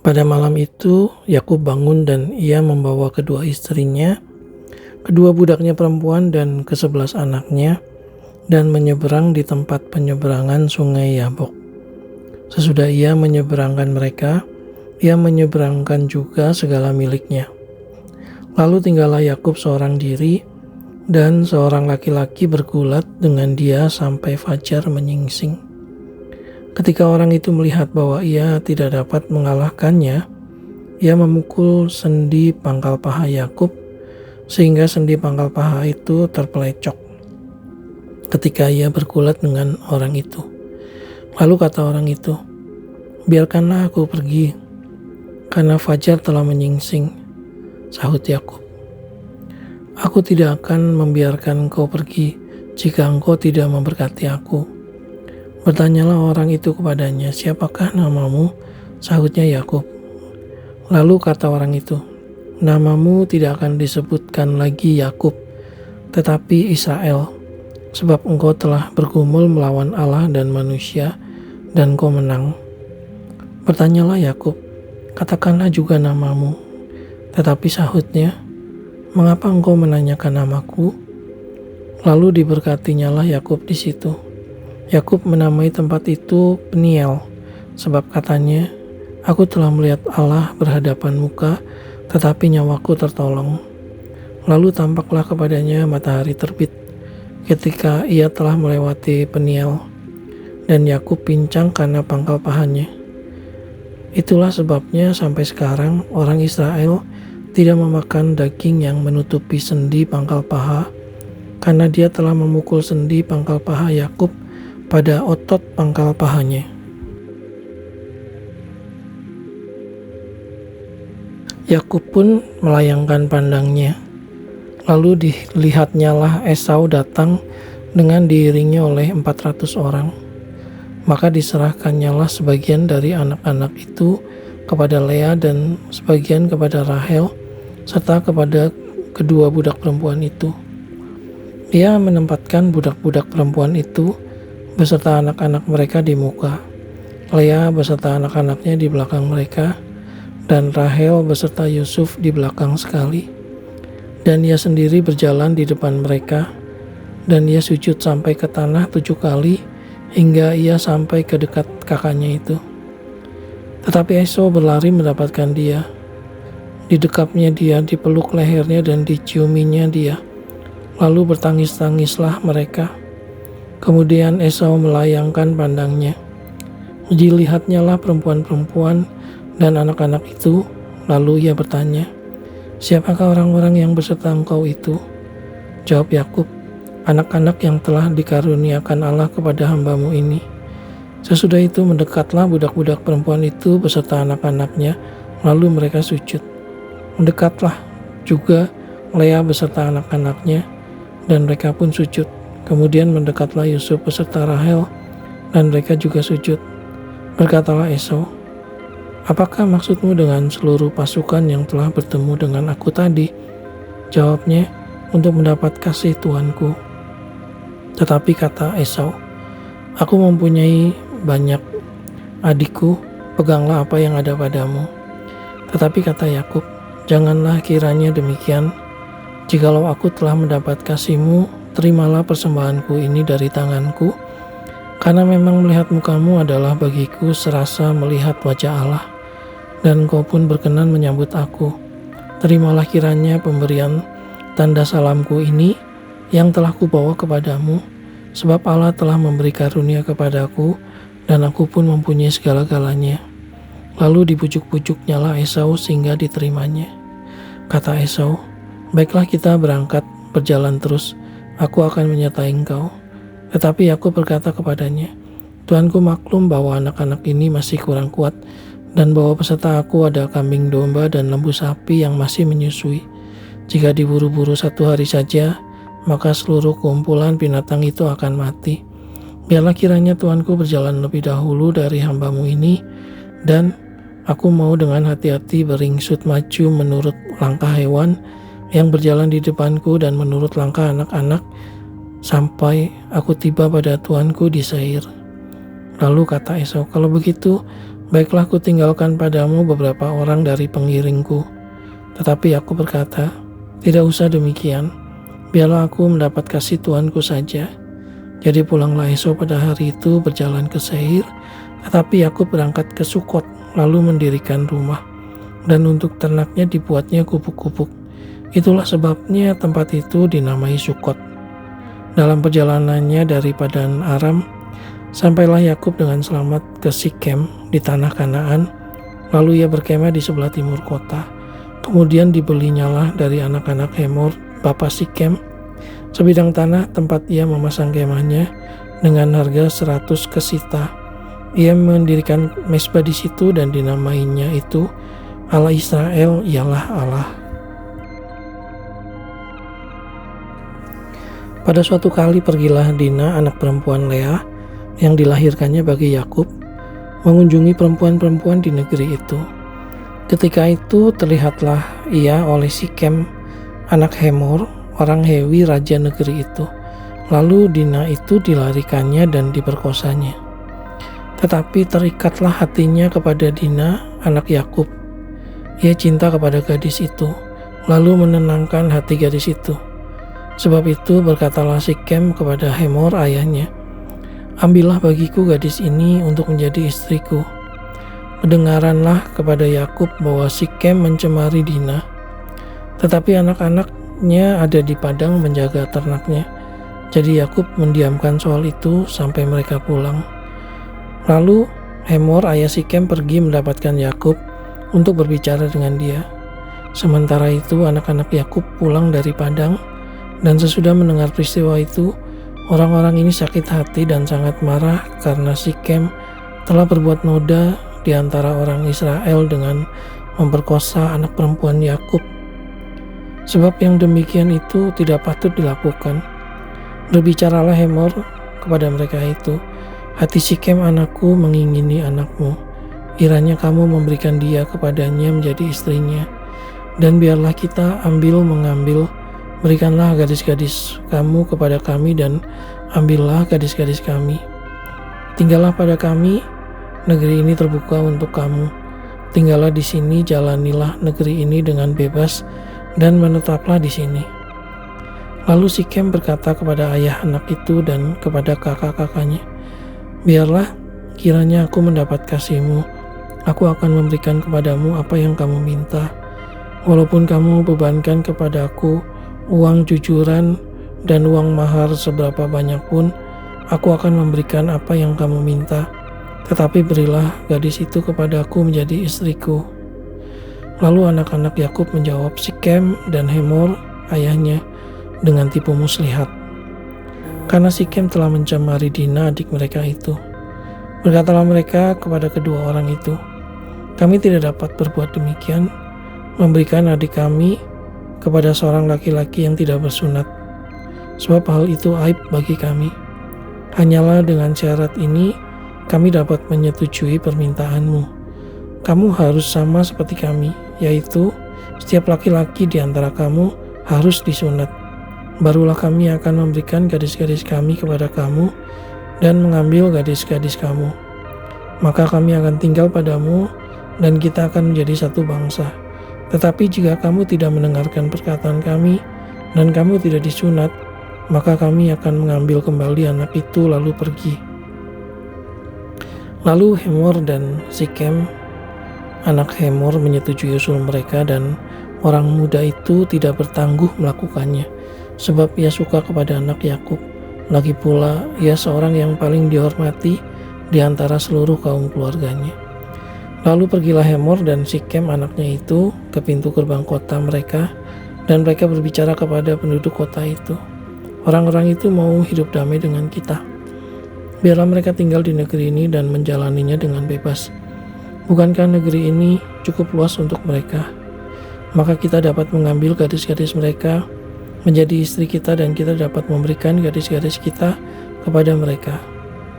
Pada malam itu, Yakub bangun dan ia membawa kedua istrinya, kedua budaknya perempuan dan ke-11 anaknya, dan menyeberang di tempat penyeberangan sungai Yabok. Sesudah ia menyeberangkan mereka, ia menyeberangkan juga segala miliknya. Lalu tinggallah Yakub seorang diri, dan seorang laki-laki bergulat dengan dia sampai fajar menyingsing. Ketika orang itu melihat bahwa ia tidak dapat mengalahkannya, ia memukul sendi pangkal paha Yakub sehingga sendi pangkal paha itu terpelecok ketika ia bergulat dengan orang itu. Lalu kata orang itu, "Biarkanlah aku pergi, karena fajar telah menyingsing," sahut Yakub. "Aku tidak akan membiarkan engkau pergi jika engkau tidak memberkati aku." Bertanyalah orang itu kepadanya, "Siapakah namamu?" Sahutnya Yakub. Lalu kata orang itu, "Namamu tidak akan disebutkan lagi Yakub, tetapi Israel, sebab engkau telah bergumul melawan Allah dan manusia, dan engkau menang." Bertanyalah Yakub, "Katakanlah juga namamu." Tetapi sahutnya, "Mengapa engkau menanyakan namaku?" Lalu diberkatinyalah Yakub di situ. Yakub menamai tempat itu Peniel, sebab katanya, "Aku telah melihat Allah berhadapan muka, tetapi nyawaku tertolong." Lalu tampaklah kepadanya matahari terbit ketika ia telah melewati Peniel, dan Yakub pincang karena pangkal pahanya. Itulah sebabnya sampai sekarang orang Israel tidak memakan daging yang menutupi sendi pangkal paha, karena dia telah memukul sendi pangkal paha Yakub pada otot pangkal pahanya. Yakub pun melayangkan pandangnya. Lalu dilihatnyalah Esau datang dengan diiringi oleh 400 orang. Maka diserahkannyalah sebagian dari anak-anak itu kepada Lea dan sebagian kepada Rahel, serta kepada kedua budak perempuan itu. Ia menempatkan budak-budak perempuan itu beserta anak-anak mereka di muka, Lea beserta anak-anaknya di belakang mereka, dan Rahel beserta Yusuf di belakang sekali. Dan ia sendiri berjalan di depan mereka, dan ia sujud sampai ke tanah 7 kali, hingga ia sampai ke dekat kakaknya itu. Tetapi Esau berlari mendapatkan dia. Didekapnya dia, dipeluk lehernya, dan diciuminya dia. Lalu bertangis-tangislah mereka. Kemudian Esau melayangkan pandangnya. Dilihatnyalah perempuan-perempuan dan anak-anak itu, lalu ia bertanya, "Siapakah orang-orang yang beserta engkau itu?" Jawab Yakub, "Anak-anak yang telah dikaruniakan Allah kepada hambamu ini." Sesudah itu mendekatlah budak-budak perempuan itu beserta anak-anaknya, lalu mereka sujud. Mendekatlah juga Lea beserta anak-anaknya, dan mereka pun sujud. Kemudian mendekatlah Yusuf beserta Rahel, dan mereka juga sujud. Berkatalah Esau, "Apakah maksudmu dengan seluruh pasukan yang telah bertemu dengan aku tadi?" Jawabnya, "Untuk mendapat kasih Tuanku." Tetapi kata Esau, "Aku mempunyai banyak adikku, peganglah apa yang ada padamu." Tetapi kata Yakub, "Janganlah kiranya demikian. Jikalau aku telah mendapat kasih-Mu, terimalah persembahanku ini dari tanganku, karena memang melihat mukamu adalah bagiku serasa melihat wajah Allah, dan engkau pun berkenan menyambut aku. Terimalah kiranya pemberian tanda salamku ini yang telah kubawa kepadamu, sebab Allah telah memberi karunia kepadaku, dan aku pun mempunyai segala-galanya." Lalu dibujuk-bujuknyalah Esau sehingga diterimanya. Kata Esau, "Baiklah, kita berangkat, berjalan terus. Aku akan menyertai engkau." Tetapi Yakub berkata kepadanya, "Tuanku maklum bahwa anak-anak ini masih kurang kuat, dan bahwa peserta aku ada kambing domba dan lembu sapi yang masih menyusui. Jika diburu-buru 1 hari saja, maka seluruh kumpulan binatang itu akan mati. Biarlah kiranya Tuanku berjalan lebih dahulu dari hambamu ini, dan aku mau dengan hati-hati beringsut maju menurut langkah hewan yang berjalan di depanku dan menurut langkah anak-anak, sampai aku tiba pada Tuanku di Seir." Lalu kata Esau, "Kalau begitu, Baiklah, kutinggalkan padamu beberapa orang dari pengiringku. Tetapi aku berkata, tidak usah demikian, biarlah aku mendapat kasih Tuanku saja. Jadi pulanglah esok pada hari itu berjalan ke Seir, tetapi Yakub berangkat ke Sukot, lalu mendirikan rumah, dan untuk ternaknya dibuatnya gubuk-gubuk. Itulah sebabnya tempat itu dinamai Sukot. Dalam perjalanannya dari Padan Aram, sampailah Yakub dengan selamat ke Sikem di tanah Kanaan, lalu ia berkemah di sebelah timur kota. Kemudian dibelinyalah dari anak-anak Hemor, bapa Sikem, sebidang tanah tempat ia memasang kemahnya dengan harga 100 kesita. Ia mendirikan mesbah di situ dan dinamainya itu Allah Israel ialah Allah. Pada suatu kali pergilah Dina, anak perempuan Leah, yang dilahirkannya bagi Yakub, mengunjungi perempuan-perempuan di negeri itu. Ketika itu terlihatlah ia oleh Sikem, anak Hemor, orang Hewi, raja negeri itu. Lalu Dina itu dilarikannya dan diperkosanya. Tetapi terikatlah hatinya kepada Dina, anak Yakub. Ia cinta kepada gadis itu, lalu menenangkan hati gadis itu. Sebab itu berkatalah Sikem kepada Hemor ayahnya, ambillah bagiku gadis ini untuk menjadi istriku. Kedengaranlah kepada Yakub bahwa Sikem mencemari Dina, tetapi anak-anaknya ada di padang menjaga ternaknya. Jadi Yakub mendiamkan soal itu sampai mereka pulang. Lalu Hemor ayah Sikem pergi mendapatkan Yakub untuk berbicara dengan dia. Sementara itu anak-anak Yakub pulang dari padang, dan sesudah mendengar peristiwa itu, orang-orang ini sakit hati dan sangat marah karena Sikem telah berbuat noda di antara orang Israel dengan memperkosa anak perempuan Yakub. Sebab yang demikian itu tidak patut dilakukan. Berbicaralah Hemor kepada mereka itu, hati Sikem anakku mengingini anakmu. Kiranya kamu memberikan dia kepadanya menjadi istrinya. Dan biarlah kita mengambil, berikanlah gadis-gadis kamu kepada kami dan ambillah gadis-gadis kami. Tinggallah pada kami, negeri ini terbuka untuk kamu. Tinggallah di sini, jalanilah negeri ini dengan bebas dan menetaplah di sini. Lalu Sikem berkata kepada ayah anak itu dan kepada kakak-kakaknya, biarlah kiranya aku mendapat kasihmu, aku akan memberikan kepadamu apa yang kamu minta. Walaupun kamu bebankan kepada aku uang jujuran dan uang mahar seberapa banyak pun, aku akan memberikan apa yang kamu minta. Tetapi berilah gadis itu kepadaku menjadi istriku. Lalu anak-anak Yakub menjawab Sikem dan Hemor ayahnya dengan tipu muslihat, karena Sikem telah mencemari Dina adik mereka itu. Berkatalah mereka kepada kedua orang itu, kami tidak dapat berbuat demikian, memberikan adik kami kepada seorang laki-laki yang tidak bersunat, sebab hal itu aib bagi kami. Hanyalah dengan syarat ini kami dapat menyetujui permintaanmu. Kamu harus sama seperti kami, yaitu setiap laki-laki di antara kamu harus disunat. Barulah kami akan memberikan gadis-gadis kami kepada kamu dan mengambil gadis-gadis kamu. Maka kami akan tinggal padamu dan kita akan menjadi satu bangsa. Tetapi jika kamu tidak mendengarkan perkataan kami dan kamu tidak disunat, maka kami akan mengambil kembali anak itu lalu pergi. Lalu Hemor dan Sikem, anak Hemor, menyetujui usul mereka, dan orang muda itu tidak bertangguh melakukannya, sebab ia suka kepada anak Yakub. Lagi pula ia seorang yang paling dihormati di antara seluruh kaum keluarganya. Lalu pergilah Hemor dan Sikem anaknya itu ke pintu gerbang kota mereka, dan mereka berbicara kepada penduduk kota itu, orang-orang itu mau hidup damai dengan kita. Biarlah mereka tinggal di negeri ini dan menjalaninya dengan bebas. Bukankah negeri ini cukup luas untuk mereka? Maka kita dapat mengambil gadis-gadis mereka menjadi istri kita, dan kita dapat memberikan gadis-gadis kita kepada mereka.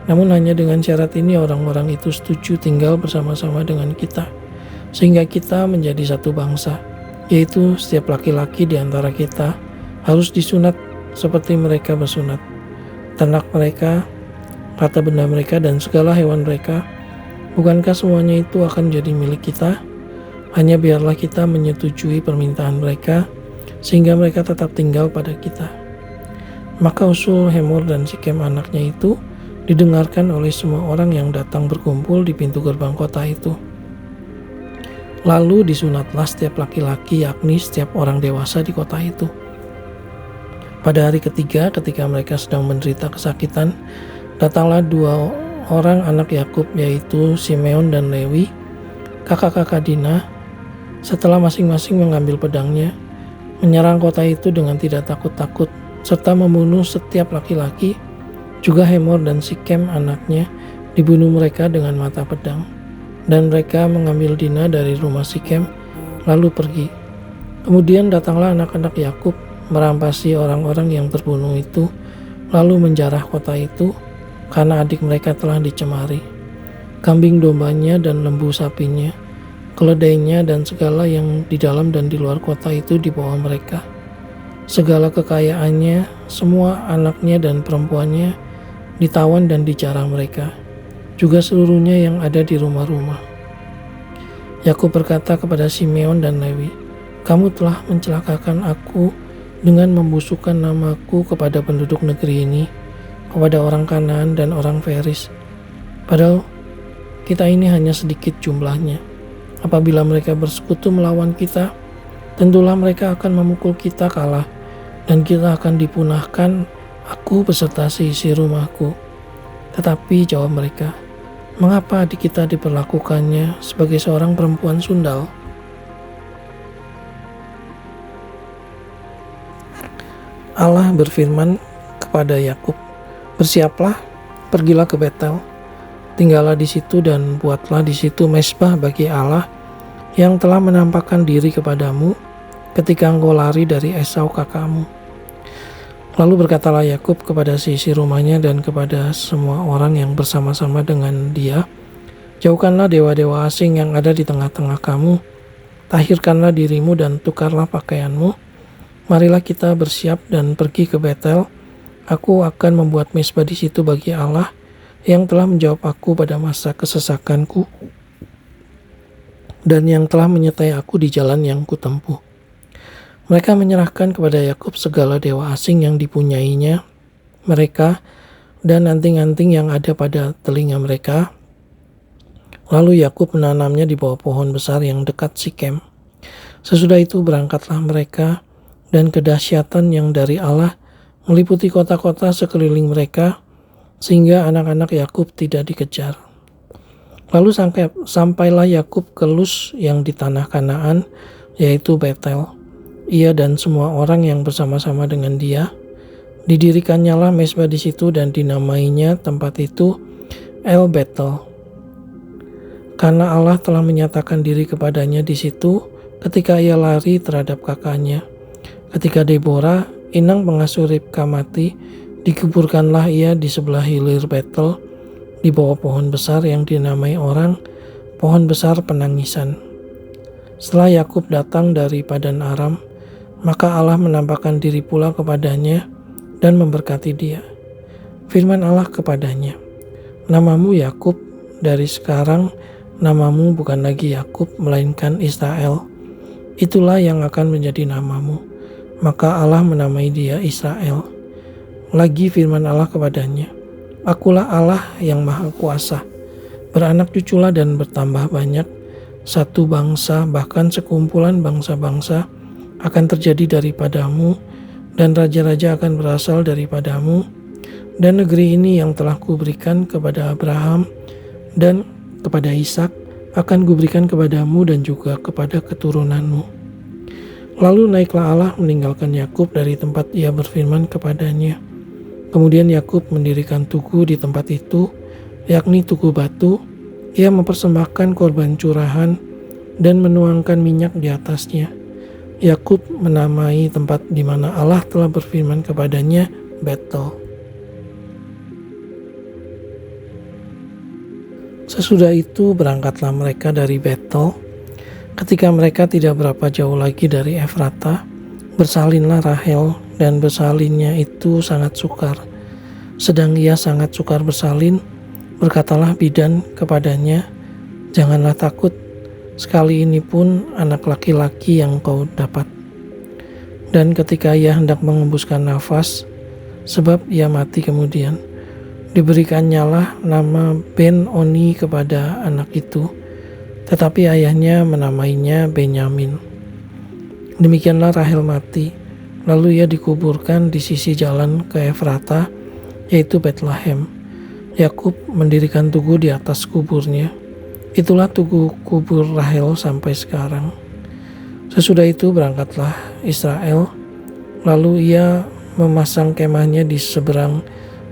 Namun hanya dengan syarat ini orang-orang itu setuju tinggal bersama-sama dengan kita, sehingga kita menjadi satu bangsa, yaitu setiap laki-laki di antara kita harus disunat seperti mereka bersunat. Ternak mereka, harta benda mereka, dan segala hewan mereka Bukankah semuanya itu akan jadi milik kita? Hanya biarlah kita menyetujui permintaan mereka, sehingga mereka tetap tinggal pada kita. Maka usul Hemor dan Sikem anaknya itu didengarkan oleh semua orang yang datang berkumpul di pintu gerbang kota itu. Lalu disunatlah setiap laki-laki, yakni setiap orang dewasa di kota itu. Pada hari ketiga, ketika mereka sedang menderita kesakitan, datanglah 2 orang anak Yakub, yaitu Simeon dan Lewi, kakak-kakak Dina, setelah masing-masing mengambil pedangnya, menyerang kota itu dengan tidak takut-takut, serta membunuh setiap laki-laki. Juga Hemor dan Sikem anaknya dibunuh mereka dengan mata pedang. Dan mereka mengambil Dina dari rumah Sikem, lalu pergi. Kemudian datanglah anak-anak Yakub, merampasi orang-orang yang terbunuh itu, lalu menjarah kota itu, karena adik mereka telah dicemari. Kambing dombanya dan lembu sapinya, keledainya dan segala yang di dalam dan di luar kota itu dibawa mereka. Segala kekayaannya, semua anaknya dan perempuannya ditawan dan dijarah mereka, juga seluruhnya yang ada di rumah-rumah. Yakub berkata kepada Simeon dan Lewi, "Kamu telah mencelakakan aku dengan membusukkan namaku kepada penduduk negeri ini, kepada orang Kanaan dan orang Feris. Padahal kita ini hanya sedikit jumlahnya. Apabila mereka bersekutu melawan kita, tentulah mereka akan memukul kita kalah, dan kita akan dipunahkan, aku beserta seisi rumahku." Tetapi jawab mereka, "Mengapa adik kita diperlakukannya sebagai seorang perempuan sundal?" Allah berfirman kepada Yakub, "Bersiaplah, pergilah ke Betel, tinggallah di situ dan buatlah di situ mezbah bagi Allah yang telah menampakkan diri kepadamu ketika engkau lari dari Esau kakakmu." Lalu berkatalah Yakub kepada seisi rumahnya dan kepada semua orang yang bersama-sama dengan dia, "Jauhkanlah dewa-dewa asing yang ada di tengah-tengah kamu, tahirkanlah dirimu dan tukarlah pakaianmu. Marilah kita bersiap dan pergi ke Betel. Aku akan membuat mezbah di situ bagi Allah yang telah menjawab aku pada masa kesesakanku dan yang telah menyertai aku di jalan yang kutempuh." Mereka menyerahkan kepada Yakub segala dewa asing yang dipunyainya mereka dan anting-anting yang ada pada telinga mereka. Lalu Yakub menanamnya di bawah pohon besar yang dekat Sikem. Sesudah itu berangkatlah mereka, dan kedahsyatan yang dari Allah meliputi kota-kota sekeliling mereka, sehingga anak-anak Yakub tidak dikejar. Lalu sampailah Yakub ke Luz yang di tanah Kanaan, yaitu Betel. Ia dan semua orang yang bersama-sama dengan dia. Didirikannya lah mezbah di situ dan dinamainya tempat itu El Betel, karena Allah telah menyatakan diri kepadanya di situ ketika ia lari terhadap kakaknya. Ketika Deborah, inang pengasuh Ribka mati, dikuburkanlah ia di sebelah hilir Betel, di bawah pohon besar yang dinamai orang pohon besar penangisan. Setelah Yakub datang dari Padan Aram, maka Allah menampakkan diri pula kepadanya dan memberkati dia. Firman Allah kepadanya, "Namamu Yakub, dari sekarang namamu bukan lagi Yakub melainkan Israel. Itulah yang akan menjadi namamu." Maka Allah menamai dia Israel. Lagi firman Allah kepadanya, "Akulah Allah yang maha kuasa. Beranak cuculah dan bertambah banyak. Satu bangsa, bahkan sekumpulan bangsa-bangsa akan terjadi daripadamu, dan raja-raja akan berasal daripadamu. Dan negeri ini yang telah kuberikan kepada Abraham dan kepada Ishak akan kuberikan kepadamu dan juga kepada keturunanmu." Lalu naiklah Allah meninggalkan Yakub dari tempat ia berfirman kepadanya. Kemudian Yakub mendirikan tugu di tempat itu, yakni tugu batu. Ia mempersembahkan korban curahan dan menuangkan minyak di atasnya. Yakub menamai tempat di mana Allah telah berfirman kepadanya Betel. Sesudah itu berangkatlah mereka dari Betel. Ketika mereka tidak berapa jauh lagi dari Efrata, bersalinlah Rahel, dan bersalinnya itu sangat sukar. Sedang ia sangat sukar bersalin, berkatalah bidan kepadanya, Janganlah takut, sekali ini pun anak laki-laki yang kau dapat. Dan ketika ia hendak mengembuskan nafas, sebab ia mati kemudian, diberikannya nama Ben-Oni kepada anak itu, tetapi ayahnya menamainya Benyamin. Demikianlah Rahel mati, lalu ia dikuburkan di sisi jalan ke Efrata, yaitu Betlehem. Yakub mendirikan tugu di atas kuburnya. Itulah tugu kubur Rahel sampai sekarang. Sesudah itu berangkatlah Israel, lalu ia memasang kemahnya di seberang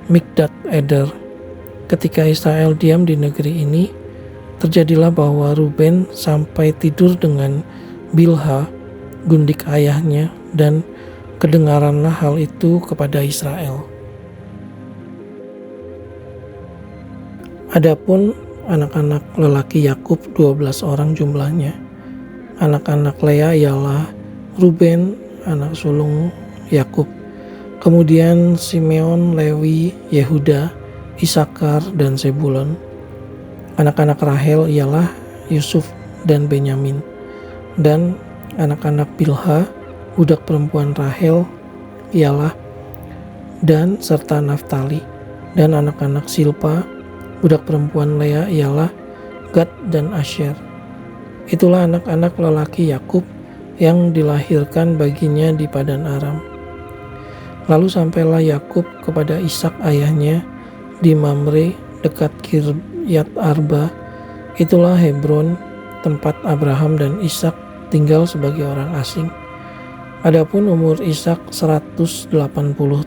Mikdat Eder. Ketika Israel diam di negeri ini, terjadilah bahwa Ruben sampai tidur dengan Bilha, gundik ayahnya, dan kedengaranlah hal itu kepada Israel. Adapun anak-anak lelaki Yakub 12 orang jumlahnya. Anak-anak Lea ialah Ruben, anak sulung Yakub. Kemudian Simeon, Lewi, Yehuda, Isakar, dan Zebulon. Anak-anak Rahel ialah Yusuf dan Benyamin. Dan anak-anak Bilha, budak perempuan Rahel, ialah Dan serta Naftali. Dan anak-anak Silpa, budak perempuan Lea, ialah Gad dan Asher. Itulah anak-anak lelaki Yakub yang dilahirkan baginya di Padan Aram. Lalu sampailah Yakub kepada Ishak ayahnya di Mamre dekat Kiryat Arba. Itulah Hebron, tempat Abraham dan Ishak tinggal sebagai orang asing. Adapun umur Ishak 180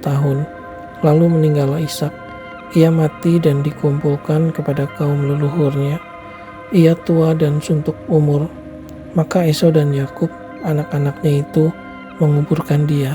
tahun. Lalu meninggallah Ishak. Ia mati dan dikumpulkan kepada kaum leluhurnya. Ia tua dan suntuk umur. Maka Esau dan Yakub, anak-anaknya itu, menguburkan dia.